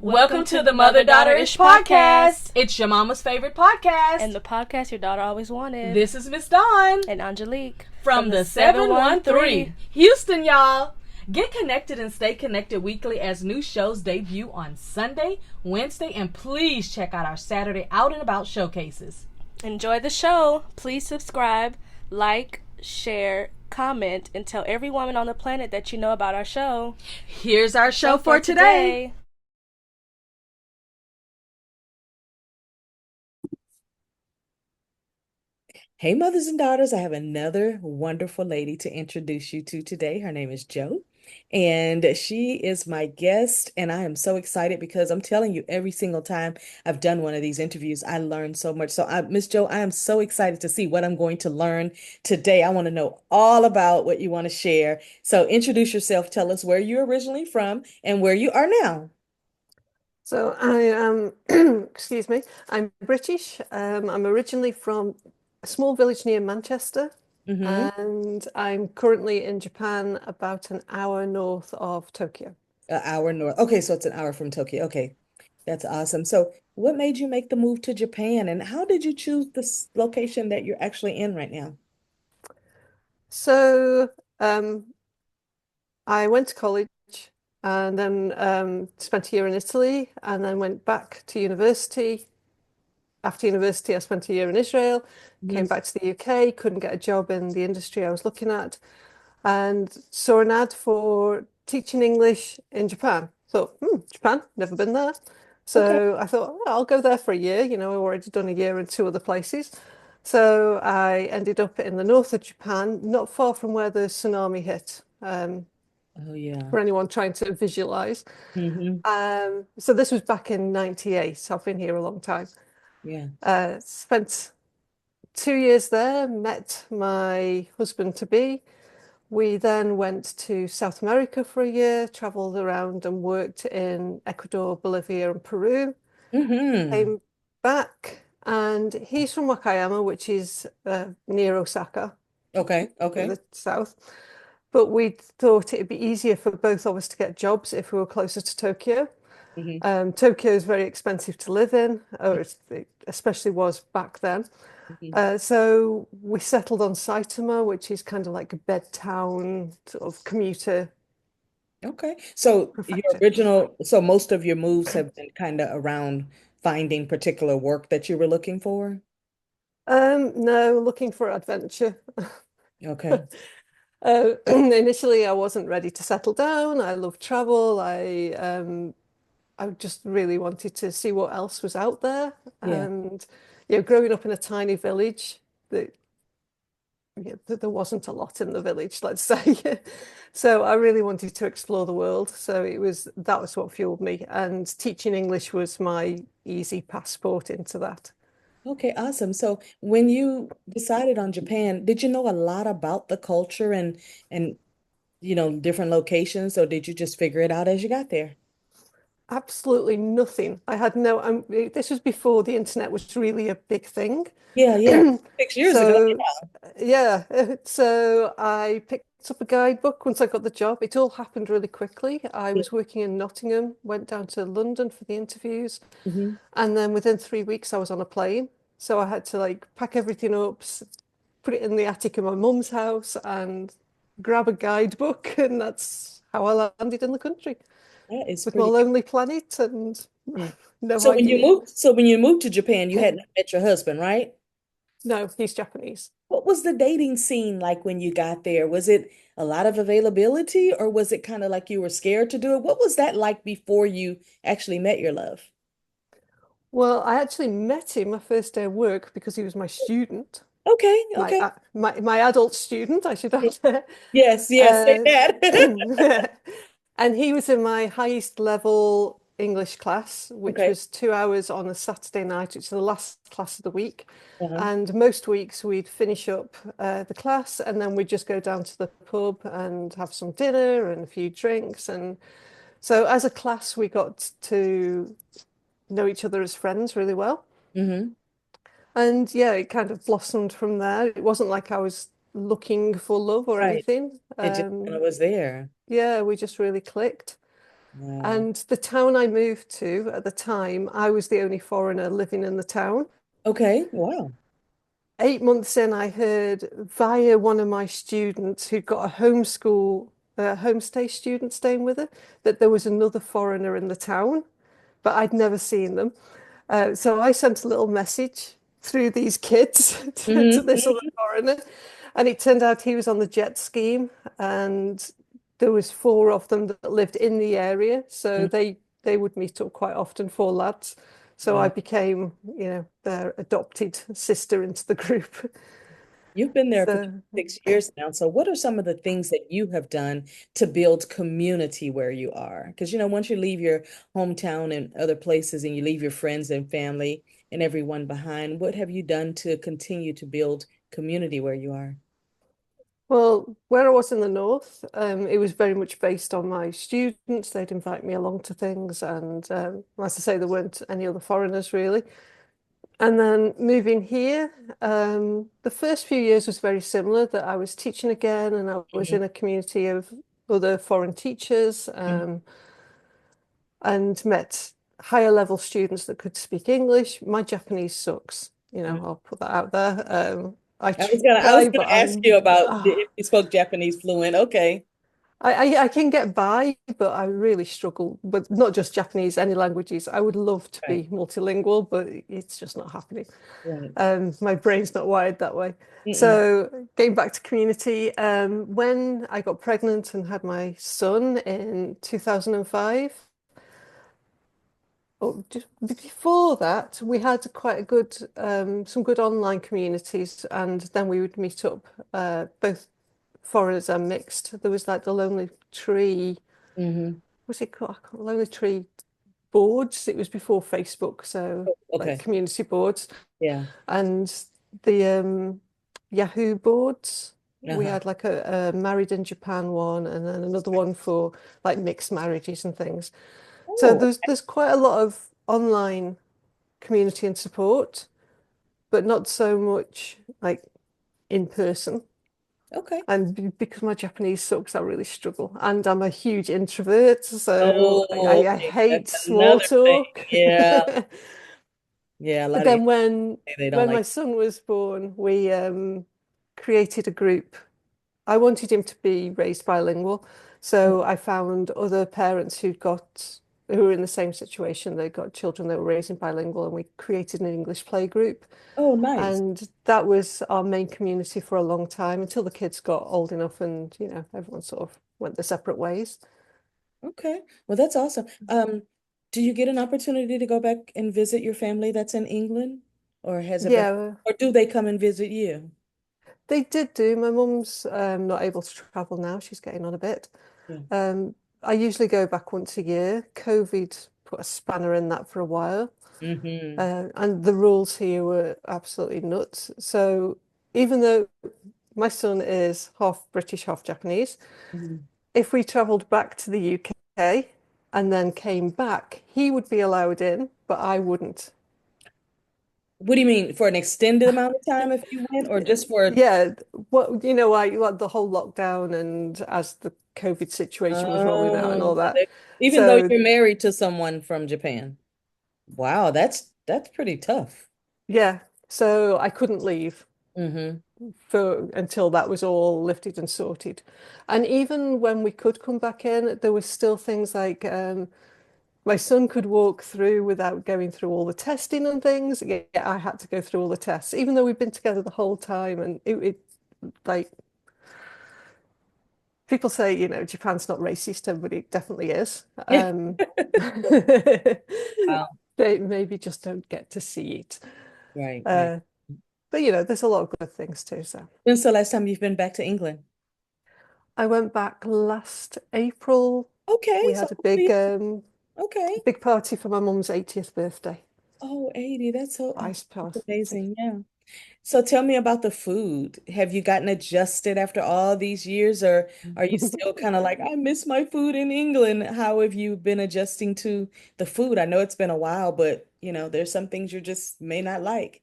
Welcome to the Mother Daughter-ish podcast. It's your mama's favorite podcast. And the podcast your daughter always wanted. This is Miss Dawn. And Angelique. From the 713. Houston, y'all. Get connected and stay connected weekly as new shows debut on Sunday, Wednesday, and please check out our Saturday Out and About showcases. Enjoy the show. Please subscribe, like, share, comment, and tell every woman on the planet that you know about our show. Here's our show for today. Hey, mothers and daughters, I have another wonderful lady to introduce you to today. Her name is Jo, and she is my guest, and I am so excited because I'm telling you, every single time I've done one of these interviews, I learn so much. So, Miss Jo, I am so excited to see what I'm going to learn today. I want to know all about what you want to share. So, introduce yourself. Tell us where you're originally from and where you are now. So I am, excuse me, I'm British. I'm originally from a small village near Manchester, and I'm currently in Japan, about an hour north of Tokyo. An hour north. Okay, so it's an hour from Tokyo. Okay, that's awesome. So what made you make the move to Japan, and how did you choose this location that you're actually in right now? So I went to college and then spent a year in Italy and then went back to university. After university, I spent a year in Israel, came back to the UK, couldn't get a job in the industry I was looking at, and saw an ad for teaching English in Japan. Thought, Japan, never been there. So I thought, well, I'll go there for a year. You know, I've already done a year in two other places. So I ended up in the north of Japan, not far from where the tsunami hit. Oh, yeah. For anyone trying to visualize. So this was back in 98. So I've been here a long time. Yeah. Spent 2 years there, met my husband-to-be. We then went to South America for a year, traveled around and worked in Ecuador, Bolivia, and Peru. Came back, and he's from Wakayama, which is near Osaka. Okay. In the south. But we thought it'd be easier for both of us to get jobs if we were closer to Tokyo. Tokyo is very expensive to live in, or it especially was back then. So we settled on Saitama, which is kind of like a bed town, sort of commuter. Okay. So so most of your moves have been kind of around finding particular work that you were looking for? No, looking for adventure. Okay. Initially, I wasn't ready to settle down. I love travel. I just really wanted to see what else was out there. Yeah. And growing up in a tiny village, there wasn't a lot in the village, let's say. So I really wanted to explore the world. So that was what fueled me. And teaching English was my easy passport into that. Okay, awesome. So when you decided on Japan, did you know a lot about the culture and different locations, or did you just figure it out as you got there? Absolutely nothing. I had this was before the internet was really a big thing. Yeah. 6 years ago. Yeah. So I picked up a guidebook once I got the job. It all happened really quickly. I was working in Nottingham, went down to London for the interviews, and then within 3 weeks I was on a plane. So I had to pack everything up, put it in the attic of my mum's house, and grab a guidebook, and that's how I landed in the country. That is with my lonely planet and no So idea. when you moved to Japan, you hadn't met your husband, right? No, he's Japanese. What was the dating scene like when you got there? Was it a lot of availability, or was it kind of like you were scared to do it? What was that like before you actually met your love? Well, I actually met him my first day of work because he was my student. Okay. My adult student, I should add. Yes, say that. And he was in my highest level English class, which was 2 hours on a Saturday night, which is the last class of the week. And most weeks we'd finish up the class and then we'd just go down to the pub and have some dinner and a few drinks. And so as a class, we got to know each other as friends really well. And yeah, it kind of blossomed from there. It wasn't like I was looking for love or anything. It just kind of was there. Yeah, we just really clicked. Wow. And the town I moved to at the time, I was the only foreigner living in the town. Okay. Wow. 8 months in, I heard via one of my students who'd got a homestay student staying with her, that there was another foreigner in the town, but I'd never seen them. So I sent a little message through these kids to this other Hmm. foreigner, and it turned out he was on the jet scheme, and there was four of them that lived in the area, so they would meet up quite often, four lads. So I Wow. became, their adopted sister into the group. You've been there for So, 6 years now. So, what are some of the things that you have done to build community where you are? Because, once you leave your hometown and other places and you leave your friends and family and everyone behind, what have you done to continue to build community where you are? well, where I was in the north, it was very much based on my students. They'd invite me along to things, and as I say, there weren't any other foreigners really. And then moving here, the first few years was very similar, that I was teaching again and I was Mhm. in a community of other foreign teachers, and met higher level students that could speak English. My Japanese sucks, I'll put that out there. I I was try, gonna but ask you about ah, if you spoke Japanese fluent. Okay. I can get by, but I really struggle with not just Japanese, any languages. I would love to Right. be multilingual, but it's just not happening. Right. My brain's not wired that way. Mm-mm. So getting back to community, when I got pregnant and had my son in 2005, or just before that, we had quite a good, some good online communities, and then we would meet up, both foreigners and mixed. There was like the Lonely Tree, Hmm. what's it called? Lonely Tree boards. It was before Facebook, so like Okay. community boards. Yeah. And the Yahoo boards. We Uh-huh. had like a married in Japan one, and then another one for like mixed marriages and things. So Oh, there's quite a lot of online community and support, but not so much like in person. okay. And because my Japanese sucks, I really struggle. And I'm a huge introvert, so Oh, I okay. That's hate small another thing. talk. Yeah. Yeah. A But lot of then people say they don't when my like. son was born, we created a group. I wanted him to be raised bilingual, so I found other parents who were in the same situation. They got children that were raising bilingual, and we created an English play group. Oh, nice. And that was our main community for a long time until the kids got old enough and, everyone sort of went their separate ways. Okay. Well, that's awesome. Do you get an opportunity to go back and visit your family that's in England? Or has it been, Yeah, or do they come and visit you? they did do. My mum's not able to travel now. She's getting on a bit. Yeah. Um, I usually go back once a year. COVID put a spanner in that for a while. Mm-hmm. And the rules here were absolutely nuts. So even though my son is half British, half Japanese, Hmm. if we travelled back to the UK and then came back, he would be allowed in, but I wouldn't. What do you mean? For an extended amount of time if you went, or just for, Yeah, like the whole lockdown and as the COVID situation was rolling out and oh, all that. even though So you're married to someone from Japan? Wow, that's pretty tough. yeah, so I couldn't leave Mm-hmm. for until that was all lifted and sorted. And even when we could come back in, there was still things like my son could walk through without going through all the testing and things. Yeah, I had to go through all the tests, even though we've been together the whole time. And it like people say, Japan's not racist, but it definitely is. Wow. They maybe just don't get to see it. Right, right. Uh, but there's a lot of good things too. So When's the last time you've been back to England? I went back last April. Okay, We so had a big okay. big party for my mum's 80th birthday. Oh, 80. That's so Ice that's party. amazing. Yeah. So tell me about the food. Have you gotten adjusted after all these years, or are you still kind of like, I miss my food in England? How have you been adjusting to the food? I know it's been a while, but there's some things you just may not like.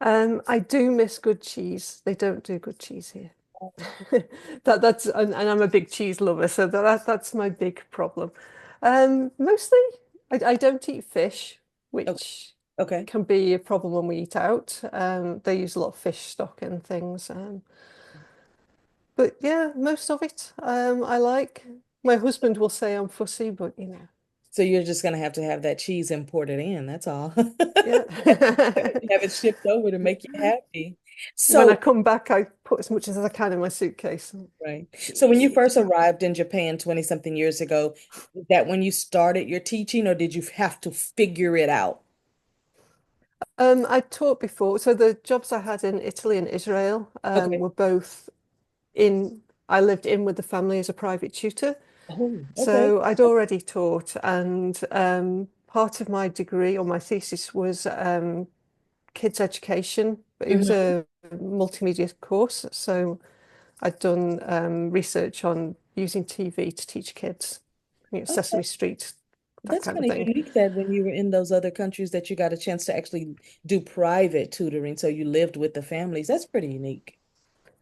I do miss good cheese. They don't do good cheese here. That's and I'm a big cheese lover, so that's my big problem. Mostly, I don't eat fish, Okay. which Okay. can be a problem when we eat out. They use a lot of fish stock and things. But yeah, most of it I like. My husband will say I'm fussy, but So you're just gonna have to have that cheese imported in, that's all. yeah. Have it shipped over to make you happy. When I So, come back, I put as much as I can in my suitcase. right. So when you first arrived in Japan 20 something years ago, is that when you started your teaching, or did you have to figure it out? I taught before, so the jobs I had in Italy and Israel Okay. were both in. I lived in with the family as a private tutor, Oh, okay. so I'd already taught, and part of my degree or my thesis was kids education, but it was Hmm. a multimedia course, so I'd done research on using TV to teach kids, Okay. Sesame Street, that That's kind kind of of thing. unique that when you were in those other countries that you got a chance to actually do private tutoring. So you lived with the families. That's pretty unique.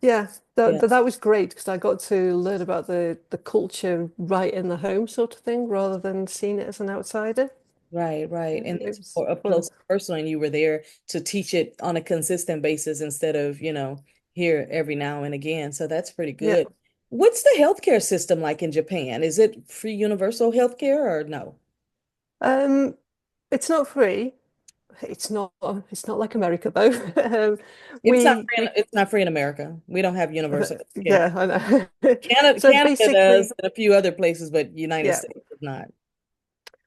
Yeah, that Yeah. that was great because I got to learn about the culture right in the home sort of thing rather than seeing it as an outsider. Right, right. And It it's was more up fun. close and personal, and you were there to teach it on a consistent basis instead of, here every now and again. So that's pretty Yeah. good. What's the healthcare system like in Japan? Is it free universal healthcare or no? Um, it's not free. It's not like America though. We It's not free in America. We don't have universal healthcare. yeah, I know. So Canada does basically, and a few other places, but United yeah. States does not.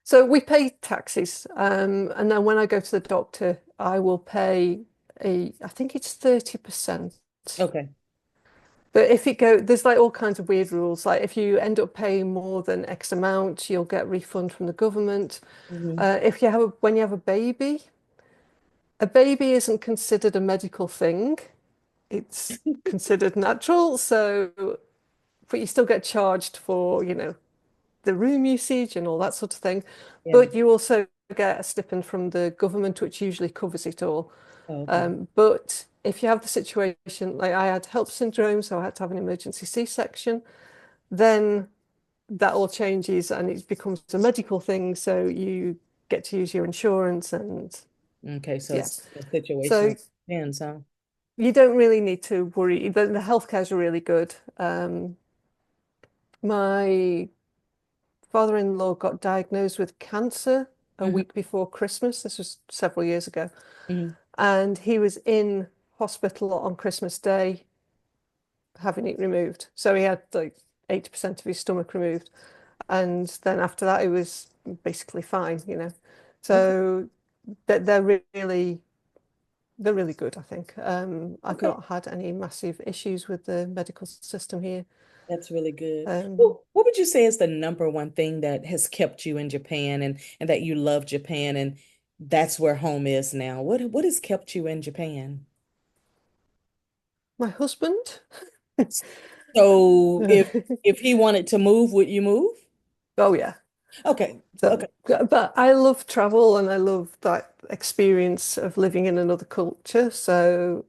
So we pay taxes, and then when I go to the doctor, I will pay I think it's 30%. Okay. But if it go, there's like all kinds of weird rules. Like if you end up paying more than X amount, you'll get refund from the government. Hmm. If you have when you have a baby isn't considered a medical thing. It's considered natural. So, but you still get charged for, the room usage and all that sort of thing. Yeah. But you also get a stipend from the government, which usually covers it all. Oh, okay. But if you have the situation, like I had HELLP syndrome, so I had to have an emergency C-section, then that all changes and it becomes a medical thing. So you get to use your insurance and Okay, so yeah. it's a So situational depends, huh? you don't really need to worry. The healthcare's really good. My father-in-law got diagnosed with cancer a Hmm. week before Christmas. This was several years ago. Hmm. And he was in hospital on Christmas Day having it removed. So he had like 80% of his stomach removed. And then after that, it was basically fine. Okay. So they're really good, I think. I've Okay. not had any massive issues with the medical system here. That's really good. Um, Well, what would you say is the number one thing that has kept you in Japan and that you love Japan and that's where home is now? What has kept you in Japan? my husband. So if he wanted to move, would you move? Oh yeah. Okay. Okay. So, but I love travel and I love that experience of living in another culture. So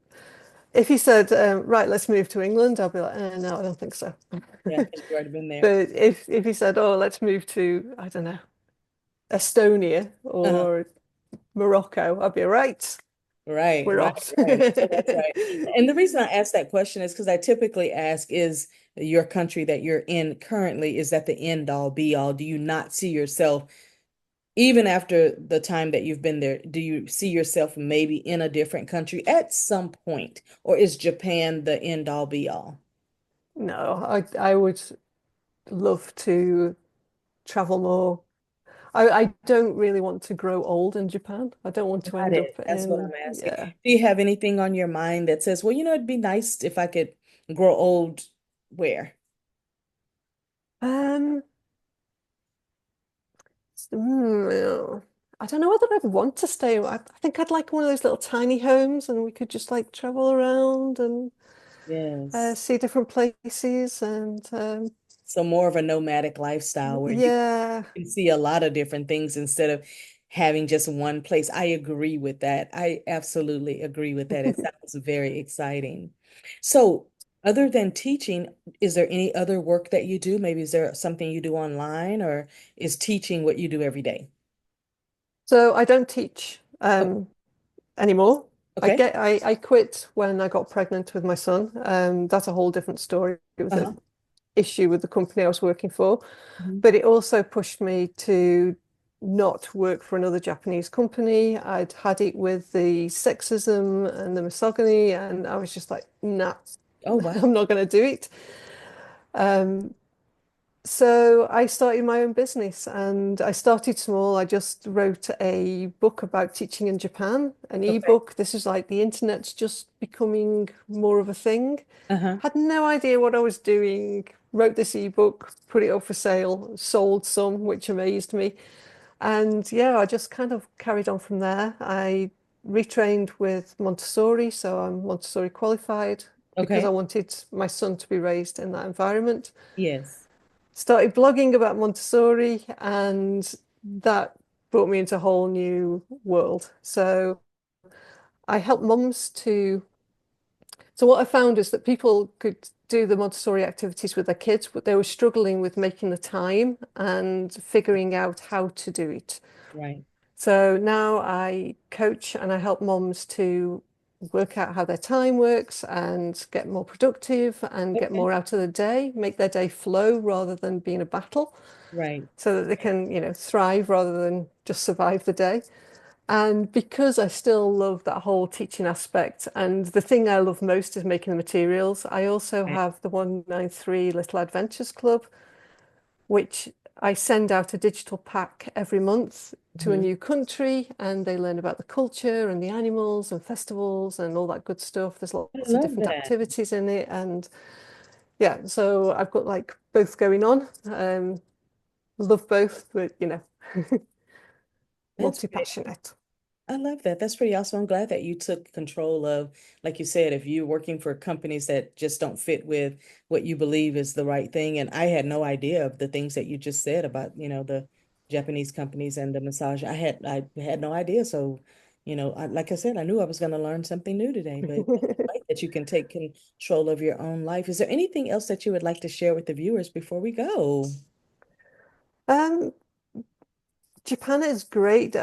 if he said, right, let's move to England, I'll be like, no, I don't think so. Yeah, because you've already been there. But if he said, oh, let's move to, I don't know, Estonia Uh-huh. or Morocco, I'd be right. Right, We're right, off. right. So that's right. And the reason I ask that question is because I typically ask, is your country that you're in currently, is that the end all be all? Do you not see yourself, even after the time that you've been there, do you see yourself maybe in a different country at some point? Or is Japan the end all be all? No, I would love to travel more. I don't really want to grow old in Japan. I don't want to Got end it. up That's what I'm in, asking. yeah. Do you have anything on your mind that says, well, it'd be nice if I could grow old where? Um, I don't know whether I'd want to stay. I think I'd like one of those little tiny homes and we could just like travel around and Yes. see different places and So more of a nomadic lifestyle where you yeah. can see a lot of different things instead of having just one place. I agree with that. I absolutely agree with that. It sounds very exciting. So Other than teaching, is there any other work that you do? Maybe is there something you do online, or is teaching what you do every day? So I don't teach Oh, anymore. okay. I quit when I got pregnant with my son. That's a whole different story. It was Uh-huh. an issue with the company I was working for, Mhm. but it also pushed me to not work for another Japanese company. I'd had it with the sexism and the misogyny, and I was just like, nah, Oh, wow. I'm not going to do it. Um, So I started my own business and I started small. I just wrote a book about teaching in Japan, an Okay. ebook. This is like the internet's just becoming more of a thing. Uh-huh. Had no idea what I was doing. Wrote this ebook, put it up for sale, sold some, which amazed me. And yeah, I just kind of carried on from there. I retrained with Montessori, so I'm Montessori qualified because I Okay. wanted my son to be raised in that environment. Yes. Started blogging about Montessori, and that brought me into a whole new world. So I help mums to. So what I found is that people could do the Montessori activities with their kids, but they were struggling with making the time and figuring out how to do it. Right. So now I coach and I help moms to work out how their time works and get more productive and get Okay. more out of the day, make their day flow rather than being a battle, Right. so that they can, thrive rather than just survive the day. And because I still love that whole teaching aspect, and the thing I love most is making the materials, I also Right. have the 193 Little Adventures Club, which I send out a digital pack every month to a Mhm. new country, and they learn about the culture and the animals and festivals and all that good stuff. There's I lots of love different that. activities in it, and yeah, so I've got like both going on. Love both, but That's multi-passionate. I love that. That's pretty awesome. I'm glad that you took control of, like you said, if you're working for companies that just don't fit with what you believe is the right thing. And I had no idea of the things that you just said about, the Japanese companies and the massage. I had no idea. So, like I said, I knew I was going to learn something new today, but that's right that you can take control of your own life. Is there anything else that you would like to share with the viewers before we go? Um, Japan is great.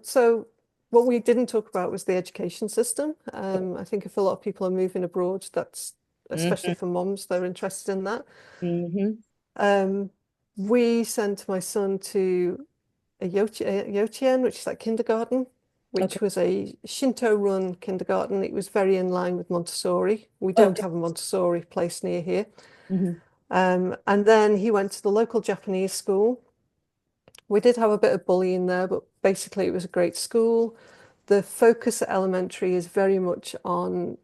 So what we didn't talk about was the education system. I think if a lot of people are moving abroad, that's especially Mm-hmm. for moms, they're interested in that. Mm-hmm. Um, we sent my son to a yochien, which is like kindergarten, Okay. which was a Shinto-run kindergarten. It was very in line with Montessori. We don't Okay. have a Montessori place near here. Mm-hmm. And then he went to the local Japanese school. We did have a bit of bullying there, but basically it was a great school. The focus at elementary is very much on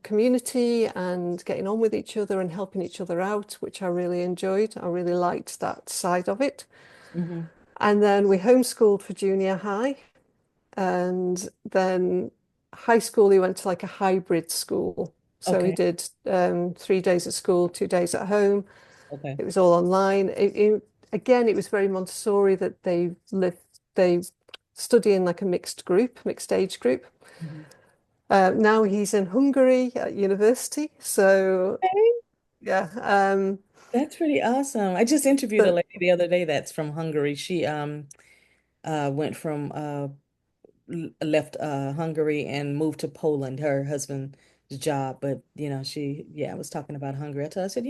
community and getting on with each other and helping each other out, which I really enjoyed. I really liked that side of it. Mm-hmm. And then we homeschooled for junior high. And then high school, he went to like a hybrid school. So he Okay. did 3 days at school, 2 days at home. Okay. It was all online. Again, it was very Montessori that they study in like a mixed group, mixed age group. Mhm. Now he's in Hungary at university. So yeah, That's pretty awesome. I just interviewed a but lady the other day that's from Hungary. She went from left Hungary and moved to Poland, her husband's job. But I was talking about Hungary. I told her, I said,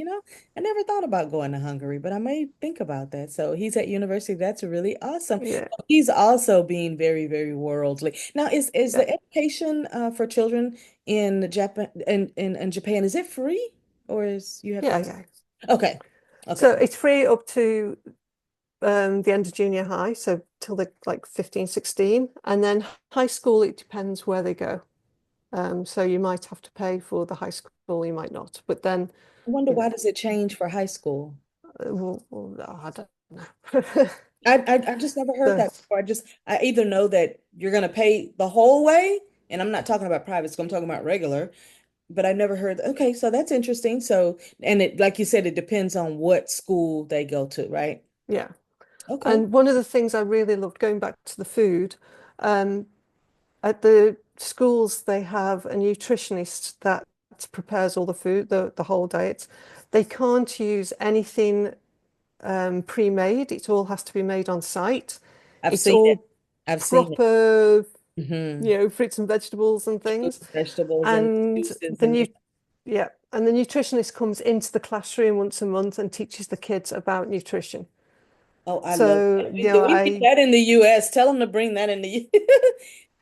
I never thought about going to Hungary, but I may think about that. So he's at university. That's really awesome. yeah, He's also being very, very worldly. Now, is yeah, the education for children in Japan, is it free, or is you have to yeah, pay? yeah. Okay. Okay. So it's free up to the end of junior high, so till they're like 15, 16. And then high school, it depends where they go. So you might have to pay for the high school, you might not. But then, I wonder you why know, does it change for high school? I don't know. I just never heard So that before. I either know that you're gonna pay the whole way, and I'm not talking about private school, I'm talking about regular, but I never heard. Okay, so that's interesting. So, and it, like you said, it depends on what school they go to, right? yeah. Okay. And one of the things I really loved, going back to the food, um, at the schools, they have a nutritionist that that prepares all the food, the whole diets. They can't use anything pre-made. It all has to be made on site. I've It's seen it. all I've seen it. proper, Hmm. fruits and vegetables and things. Vegetables and And juices the and new, yeah. yeah, and the nutritionist comes into the classroom once a month and teaches the kids about nutrition. Oh, I love So, that. We need that in the US. Tell them to bring that in the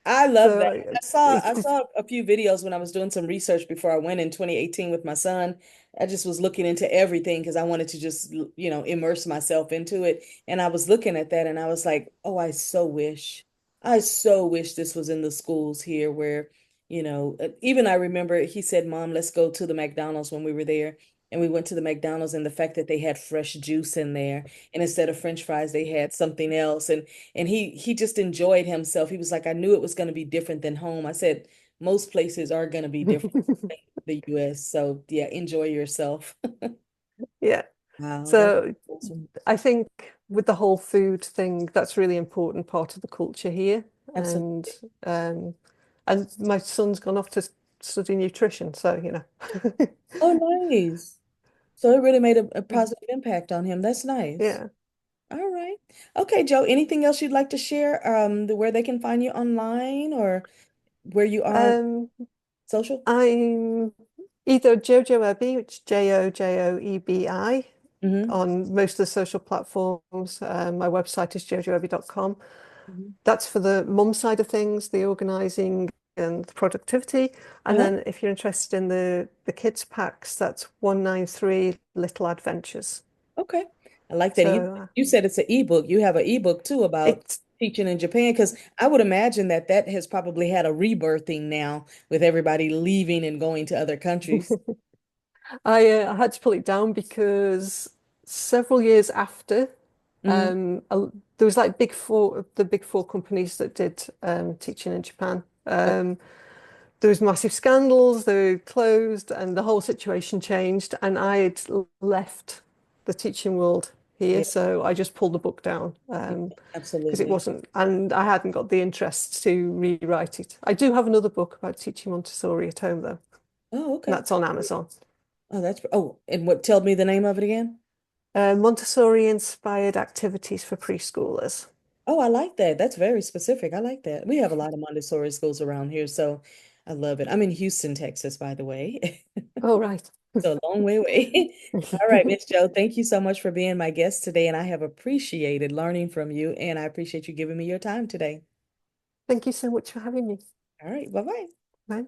I love that. so I it's saw a few videos when I was doing some research before I went in 2018 with my son. I just was looking into everything because I wanted to just, immerse myself into it. And I was looking at that and I was like, oh, I so wish this was in the schools here where, even I remember he said, Mom, let's go to the McDonald's when we were there. And we went to the McDonald's and the fact that they had fresh juice in there. And instead of French fries, they had something else. And he just enjoyed himself. He was like, I knew it was going to be different than home. I said, most places are going to be different than the US. So yeah, enjoy yourself. yeah. Wow, that's So awesome. I think with the whole food thing, that's really important part of the culture here. And Absolutely. um and my son's gone off to study nutrition, so Oh, nice. So it really made a positive impact on him. That's nice. Yeah. All right. Okay, Joe, anything else you'd like to share? Where they can find you online or where you are Um social? I'm either Jojo Ebby, which is JoJoEbi, Mm-hmm. on most of the social platforms. My website is jojoebby.com. Hmm. That's for the mum side of things, the organizing and the productivity. And Uh-huh. then if you're interested in the kids packs, that's 193 Little Adventures. Okay. I like that. You So you said it's an ebook. You have an ebook too about it's teaching in Japan because I would imagine that that has probably had a rebirthing now with everybody leaving and going to other countries. I had to pull it down because several years after, Hmm. there was like the big four companies that did teaching in Japan. There was massive scandals, they were closed, and the whole situation changed. And I had left the teaching world here, Yeah, so I just pulled the book down yeah, because it absolutely. wasn't, and I hadn't got the interest to rewrite it. I do have another book about teaching Montessori at home, though, Oh, and okay. that's on Amazon. And what tell me the name of it again? Montessori inspired activities for preschoolers. Oh, I like that. That's very specific. I like that. We have a lot of Montessori schools around here, so I love it. I'm in Houston, Texas, by the way. Oh, right. So a long way away. All right, Miss Joe, thank you so much for being my guest today, and I have appreciated learning from you, and I appreciate you giving me your time today. Thank you so much for having me. All right, bye-bye. Bye.